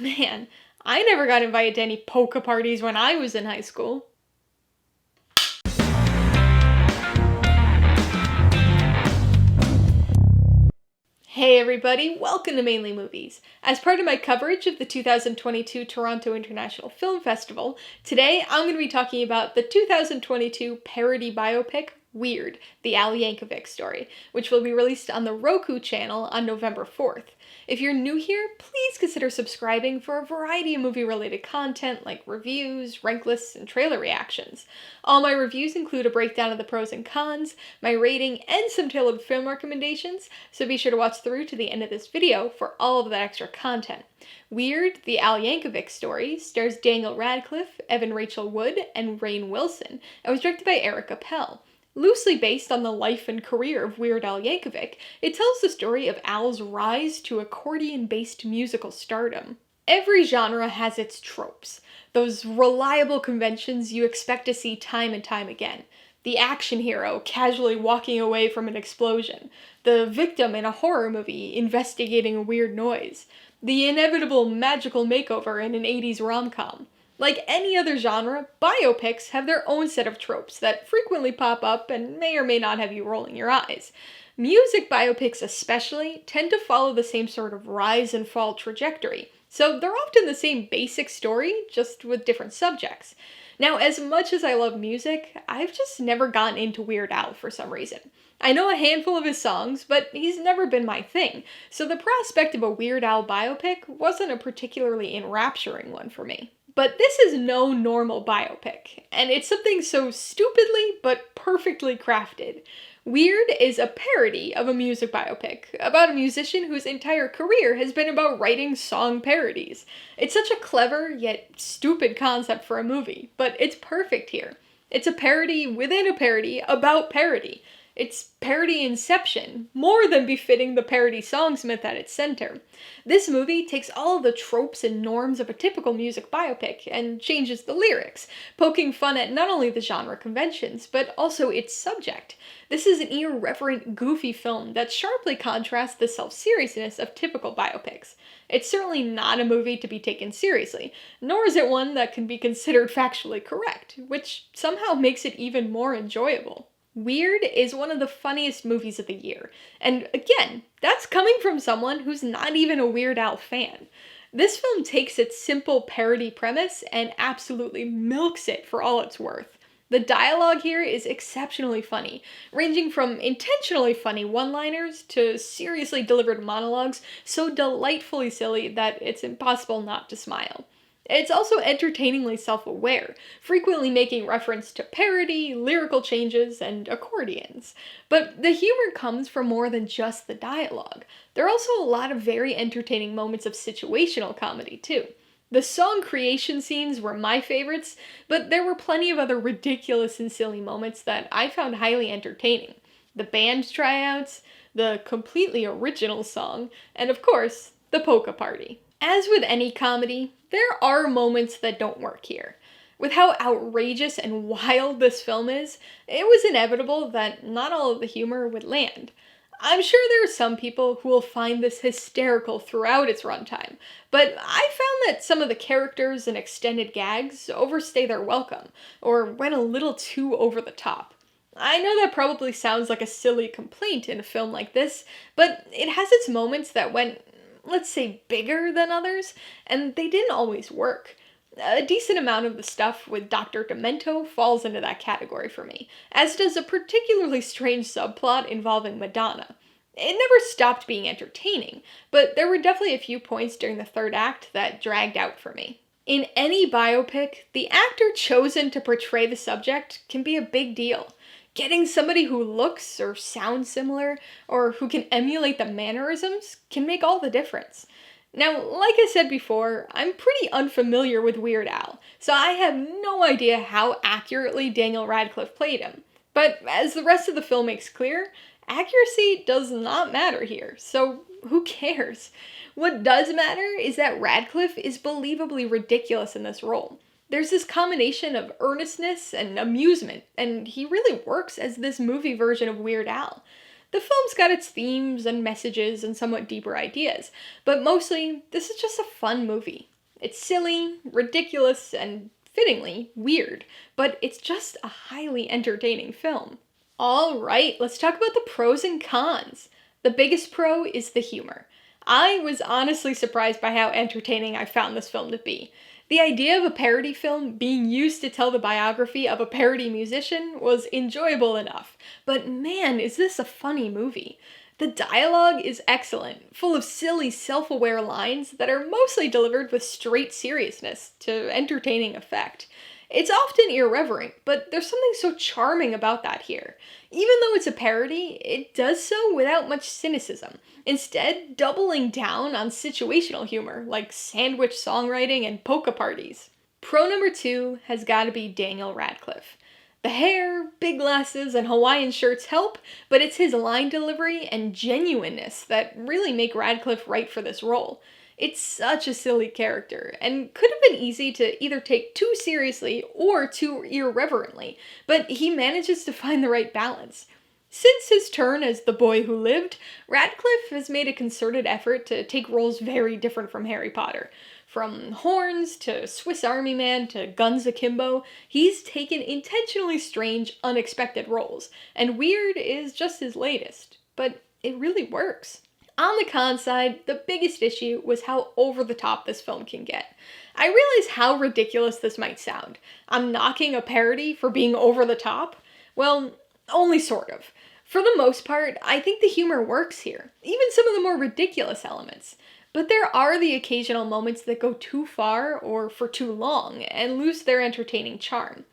Man, I never got invited to any polka parties when I was in high school. Hey everybody, welcome to Mainely Movies. As part of my coverage of the 2022 Toronto International Film Festival, today I'm going to be talking about the 2022 parody biopic, Weird, the Al Yankovic Story, which will be released on the Roku channel on November 4th. If you're new here, please consider subscribing for a variety of movie-related content like reviews, rank lists, and trailer reactions. All my reviews include a breakdown of the pros and cons, my rating, and some tailored film recommendations, so be sure to watch through to the end of this video for all of that extra content. Weird, the Al Yankovic Story stars Daniel Radcliffe, Evan Rachel Wood, and Rainn Wilson, and was directed by Appel. Loosely based on the life and career of Weird Al Yankovic, it tells the story of Al's rise to accordion-based musical stardom. Every genre has its tropes, those reliable conventions you expect to see time and time again. The action hero casually walking away from an explosion, the victim in a horror movie investigating a weird noise, the inevitable magical makeover in an 80s rom-com. Like any other genre, biopics have their own set of tropes that frequently pop up and may or may not have you rolling your eyes. Music biopics especially tend to follow the same sort of rise and fall trajectory, so they're often the same basic story, just with different subjects. Now, as much as I love music, I've just never gotten into Weird Al for some reason. I know a handful of his songs, but he's never been my thing, so the prospect of a Weird Al biopic wasn't a particularly enrapturing one for me. But this is no normal biopic, and it's something so stupidly but perfectly crafted. Weird is a parody of a music biopic, about a musician whose entire career has been about writing song parodies. It's such a clever, yet stupid concept for a movie, but it's perfect here. It's a parody within a parody about parody. It's parody inception, more than befitting the parody songsmith at its center. This movie takes all of the tropes and norms of a typical music biopic and changes the lyrics, poking fun at not only the genre conventions, but also its subject. This is an irreverent, goofy film that sharply contrasts the self-seriousness of typical biopics. It's certainly not a movie to be taken seriously, nor is it one that can be considered factually correct, which somehow makes it even more enjoyable. Weird is one of the funniest movies of the year, and again, that's coming from someone who's not even a Weird Al fan. This film takes its simple parody premise and absolutely milks it for all it's worth. The dialogue here is exceptionally funny, ranging from intentionally funny one-liners to seriously delivered monologues so delightfully silly that it's impossible not to smile. It's also entertainingly self-aware, frequently making reference to parody, lyrical changes, and accordions. But the humor comes from more than just the dialogue. There are also a lot of very entertaining moments of situational comedy, too. The song creation scenes were my favorites, but there were plenty of other ridiculous and silly moments that I found highly entertaining. The band tryouts, the completely original song, and of course, the polka party. As with any comedy, there are moments that don't work here. With how outrageous and wild this film is, it was inevitable that not all of the humor would land. I'm sure there are some people who will find this hysterical throughout its runtime, but I found that some of the characters and extended gags overstay their welcome, or went a little too over the top. I know that probably sounds like a silly complaint in a film like this, but it has its moments that went, let's say, bigger than others, and they didn't always work. A decent amount of the stuff with Dr. Demento falls into that category for me, as does a particularly strange subplot involving Madonna. It never stopped being entertaining, but there were definitely a few points during the third act that dragged out for me. In any biopic, the actor chosen to portray the subject can be a big deal. Getting somebody who looks or sounds similar, or who can emulate the mannerisms, can make all the difference. Now, like I said before, I'm pretty unfamiliar with Weird Al, so I have no idea how accurately Daniel Radcliffe played him. But as the rest of the film makes clear, accuracy does not matter here, so who cares? What does matter is that Radcliffe is believably ridiculous in this role. There's this combination of earnestness and amusement, and he really works as this movie version of Weird Al. The film's got its themes and messages and somewhat deeper ideas, but mostly, this is just a fun movie. It's silly, ridiculous, and fittingly weird, but it's just a highly entertaining film. Alright, let's talk about the pros and cons. The biggest pro is the humor. I was honestly surprised by how entertaining I found this film to be. The idea of a parody film being used to tell the biography of a parody musician was enjoyable enough, but man, is this a funny movie. The dialogue is excellent, full of silly, self-aware lines that are mostly delivered with straight seriousness to entertaining effect. It's often irreverent, but there's something so charming about that here. Even though it's a parody, it does so without much cynicism, instead doubling down on situational humor, like sandwich songwriting and polka parties. Pro number 2 has gotta be Daniel Radcliffe. The hair, big glasses, and Hawaiian shirts help, but it's his line delivery and genuineness that really make Radcliffe right for this role. It's such a silly character, and could have been easy to either take too seriously or too irreverently, but he manages to find the right balance. Since his turn as the boy who lived, Radcliffe has made a concerted effort to take roles very different from Harry Potter. From horns to Swiss Army Man to guns akimbo, he's taken intentionally strange, unexpected roles, and weird is just his latest. But it really works. On the con side, the biggest issue was how over the top this film can get. I realize how ridiculous this might sound. I'm knocking a parody for being over the top? Well, only sort of. For the most part, I think the humor works here, even some of the more ridiculous elements. But there are the occasional moments that go too far or for too long and lose their entertaining charm.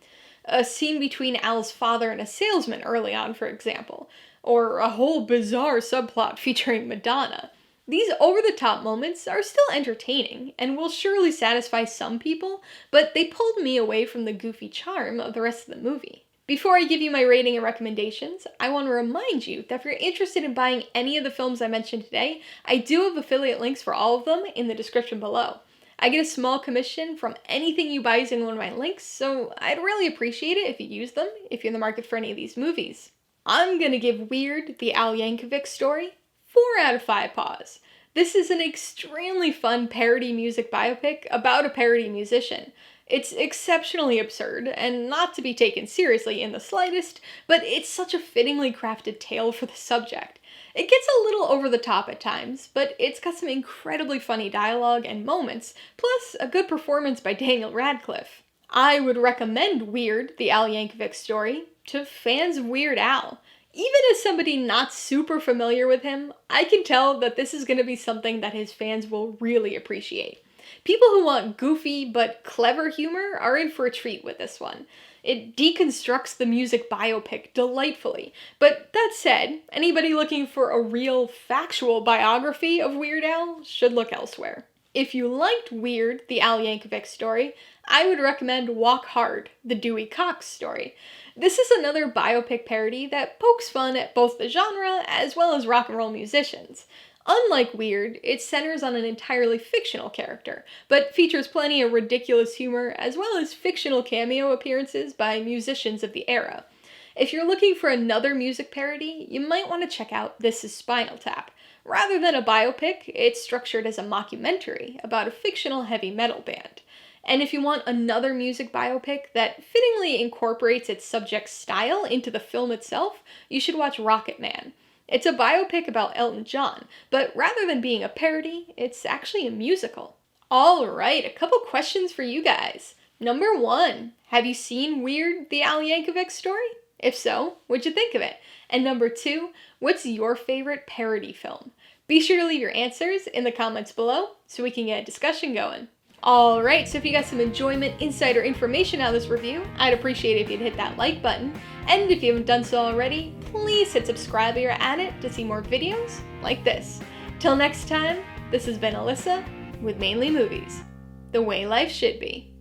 A scene between Al's father and a salesman early on, for example, or a whole bizarre subplot featuring Madonna. These over-the-top moments are still entertaining and will surely satisfy some people, but they pulled me away from the goofy charm of the rest of the movie. Before I give you my rating and recommendations, I want to remind you that if you're interested in buying any of the films I mentioned today, I do have affiliate links for all of them in the description below. I get a small commission from anything you buy using one of my links, so I'd really appreciate it if you use them if you're in the market for any of these movies. I'm gonna give Weird, the Al Yankovic Story, 4 out of 5 paws. This is an extremely fun parody music biopic about a parody musician. It's exceptionally absurd, and not to be taken seriously in the slightest, but it's such a fittingly crafted tale for the subject. It gets a little over the top at times, but it's got some incredibly funny dialogue and moments, plus a good performance by Daniel Radcliffe. I would recommend Weird, the Al Yankovic Story, to fans of Weird Al. Even as somebody not super familiar with him, I can tell that this is going to be something that his fans will really appreciate. People who want goofy but clever humor are in for a treat with this one. It deconstructs the music biopic delightfully, but that said, anybody looking for a real, factual biography of Weird Al should look elsewhere. If you liked Weird, the Al Yankovic Story, I would recommend Walk Hard, the Dewey Cox Story. This is another biopic parody that pokes fun at both the genre as well as rock and roll musicians. Unlike Weird, it centers on an entirely fictional character, but features plenty of ridiculous humor as well as fictional cameo appearances by musicians of the era. If you're looking for another music parody, you might want to check out This Is Spinal Tap. Rather than a biopic, it's structured as a mockumentary about a fictional heavy metal band. And if you want another music biopic that fittingly incorporates its subject's style into the film itself, you should watch Rocket Man. It's a biopic about Elton John, but rather than being a parody, it's actually a musical. Alright, a couple questions for you guys. Number 1, have you seen Weird, the Al Yankovic Story? If so, what'd you think of it? And number 2, what's your favorite parody film? Be sure to leave your answers in the comments below so we can get a discussion going. Alright, so if you got some enjoyment, insight, or information out of this review, I'd appreciate it if you'd hit that like button. And if you haven't done so already, please hit subscribe while you're at it to see more videos like this. Till next time, this has been Alyssa with Mainly Movies, the way life should be.